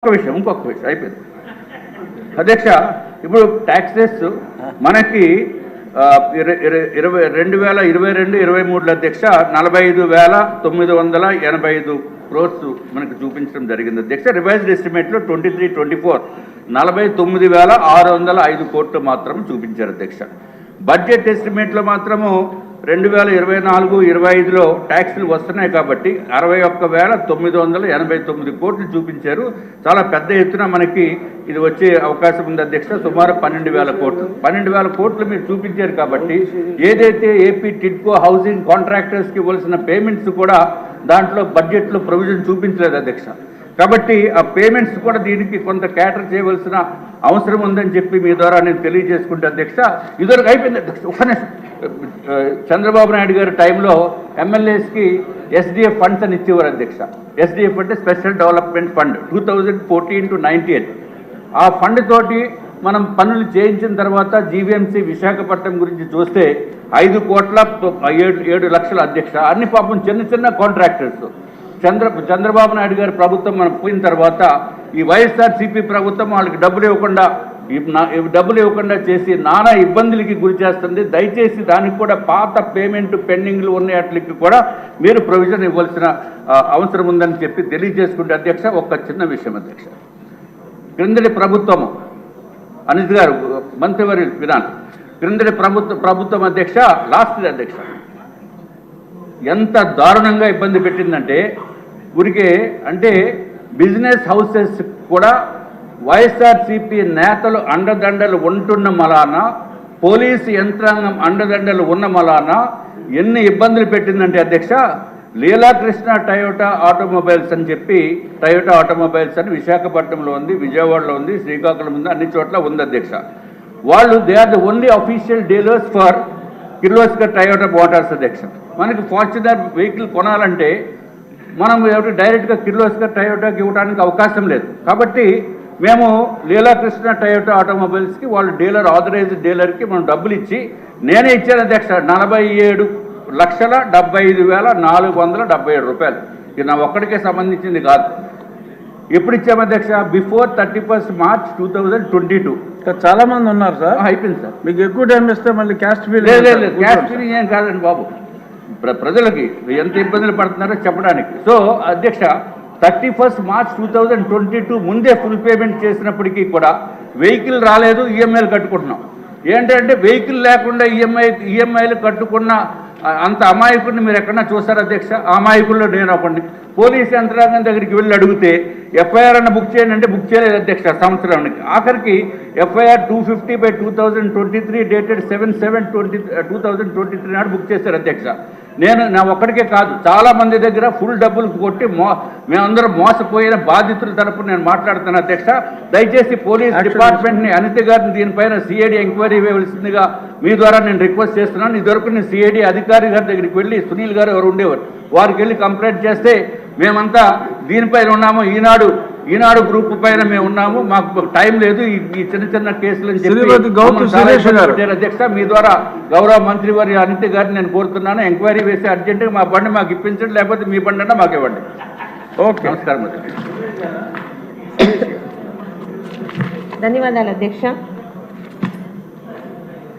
ఇంకొక విషయం అయిపోయింది అధ్యక్ష. ఇప్పుడు ట్యాక్సెస్ మనకి 2022-23 అధ్యక్ష 45,985 క్రోర్స్ మనకు చూపించడం జరిగింది అధ్యక్ష. రివైజ్డ్ ఎస్టిమేట్లో 23-24 49,605 కోట్లు మాత్రం చూపించారు అధ్యక్ష. బడ్జెట్ ఎస్టిమేట్లో మాత్రము 2024-25లో ట్యాక్సులు వస్తున్నాయి కాబట్టి 61,989 కోట్లు చూపించారు. చాలా పెద్ద ఎత్తున మనకి ఇది వచ్చే అవకాశం ఉంది అధ్యక్ష. సుమారు 12,000 కోట్లు 12,000 కోట్లు మీరు చూపించారు కాబట్టి ఏదైతే ఏపీ టిడ్కో హౌసింగ్ కాంట్రాక్టర్స్కి ఇవ్వాల్సిన పేమెంట్స్ కూడా దాంట్లో బడ్జెట్లో ప్రొవిజన్ చూపించలేదు అధ్యక్ష. కాబట్టి ఆ పేమెంట్స్ కూడా దీనికి కొంత క్యాటర్ చేయవలసిన అవసరం ఉందని చెప్పి మీ ద్వారా నేను తెలియజేసుకుంటే అధ్యక్ష. ఇదివరకు అయిపోయింది అధ్యక్ష. ఒక్కనే చంద్రబాబు నాయుడు గారి టైంలో ఎమ్మెల్యేస్కి ఎస్డిఎఫ్ ఫండ్స్ అని ఇచ్చేవారు అధ్యక్ష. ఎస్డిఎఫ్ అంటే స్పెషల్ డెవలప్మెంట్ ఫండ్ 2014-98. ఆ ఫండ్ తోటి మనం పనులు చేయించిన తర్వాత జీవీఎంసీ విశాఖపట్నం గురించి చూస్తే 5,07 లక్షల అధ్యక్ష. అన్ని పాపం చిన్న చిన్న కాంట్రాక్టర్స్. చంద్రబాబు నాయుడు గారి ప్రభుత్వం మనం పోయిన తర్వాత ఈ వైఎస్ఆర్సీపీ ప్రభుత్వం వాళ్ళకి డబ్బులు ఇవ్వకుండా చేసి నానా ఇబ్బందులకి గురి చేస్తుంది. దయచేసి దానికి కూడా పాత పేమెంట్ పెండింగ్లు ఉన్న వాటికి కూడా మీరు ప్రొవిజన్ ఇవ్వాల్సిన అవసరం ఉందని చెప్పి తెలియజేసుకుంటే అధ్యక్ష. ఒక చిన్న విషయం అధ్యక్ష, క్రిందటి ప్రభుత్వము అనిత్ గారు మంత్రివర్య విధానం క్రిందటి ప్రభుత్వం అధ్యక్ష లాస్ట్ అధ్యక్ష ఎంత దారుణంగా ఇబ్బంది పెట్టిందంటే ఊరికే అంటే బిజినెస్ హౌసెస్ కూడా వైఎస్ఆర్సీపీ నేతలు అండదండలు ఉంటున్న మలాన, పోలీసు యంత్రాంగం అండదండలు ఉన్న మలాన ఎన్ని ఇబ్బందులు పెట్టిందంటే అధ్యక్ష. లీలాకృష్ణ టయోటా ఆటోమొబైల్స్ అని చెప్పి టయోటా ఆటోమొబైల్స్ అని విశాఖపట్నంలో ఉంది, విజయవాడలో ఉంది, శ్రీకాకుళం ఉంది, అన్ని చోట్ల ఉంది అధ్యక్ష. వాళ్ళు they are the only official dealers for Kirloskar Toyota Motors అధ్యక్ష. మనకి ఫార్చునర్ వెహికల్ కొనాలంటే మనం డైరెక్ట్గా కిర్లోస్కర్ టయోటాకి ఇవ్వడానికి అవకాశం లేదు. కాబట్టి మేము లీలాకృష్ణ టయోటా ఆటోమొబైల్స్కి వాళ్ళు డీలర్ ఆథరైజ్డ్ డీలర్కి మనం డబ్బులు ఇచ్చి నేనే ఇచ్చాను అధ్యక్ష 47,75,477 రూపాయలు. ఇది నా ఒక్కడికే సంబంధించింది కాదు. ఎప్పుడు ఇచ్చాము అధ్యక్ష? Before 31 March 2022. చాలా మంది ఉన్నారు సార్. అయిపోయింది సార్. మీకు ఎక్కువ టైం ఇస్తే మళ్ళీ క్యాస్ట్ బిల్ క్యాస్ట్ బిల్ ఏం కాదండి బాబు, ప్రజలకి ఎంత ఇబ్బందులు పడుతున్నారో చెప్పడానికి. సో అధ్యక్ష 31 మార్చ్ 2022 ముందే ఫుల్ పేమెంట్ చేసినప్పటికీ కూడా వెహికల్ రాలేదు, ఈఎంఐలు కట్టుకుంటున్నాం. ఏంటంటే వెహికల్ లేకుండా ఈఎంఐలు కట్టుకున్న అంత అమాయకుడిని మీరు ఎక్కడన్నా చూసారు అధ్యక్ష? అమాయకుల్లో నేను ఒకటి. పోలీస్ యంత్రాంగం దగ్గరికి వెళ్ళి అడిగితే ఎఫ్ఐఆర్ అన్న బుక్ చేయండి అంటే బుక్ చేయలేదు అధ్యక్ష సంవత్సరానికి. ఆఖరికి ఎఫ్ఐఆర్ 250/2023 డేటెడ్ 7/7/2023 నాడు బుక్ చేశారు అధ్యక్ష. నేను నా ఒక్కడికే కాదు, చాలా మంది దగ్గర ఫుల్ డబ్బులు కొట్టి మేమందరం మోసపోయిన బాధితుల తరపున నేను మాట్లాడుతాను అధ్యక్ష. దయచేసి పోలీస్ డిపార్ట్మెంట్ని అనిత గారిని దీనిపైన సిఐడి ఎంక్వైరీ ఇవ్వవలసిందిగా మీ ద్వారా నేను రిక్వెస్ట్ చేస్తున్నాను. ఇదివరకు నేను సిఐడి అధికారి గారి దగ్గరికి వెళ్ళి సునీల్ గారు ఎవరు ఉండేవారు, వారికి వెళ్ళి కంప్లైంట్ చేస్తే మేమంతా దీనిపైన ఉన్నాము, ఈనాడు గ్రూప్ పైన మేము ఉన్నాము, మాకు టైం లేదు ఈ చిన్న చిన్న కేసులు అని చెప్పి అధ్యక్ష. మీ ద్వారా గౌరవ మంత్రి వారి అనిత గారిని నేను కోరుతున్నాను, ఎంక్వైరీ వేసి అర్జెంటుగా మా బండి మాకు ఇప్పించండి, లేకపోతే మీ బండి అన్నా మాకు ఇవ్వండి. ఓకే, నమస్కారం. ధన్యవాదాలు అధ్యక్ష.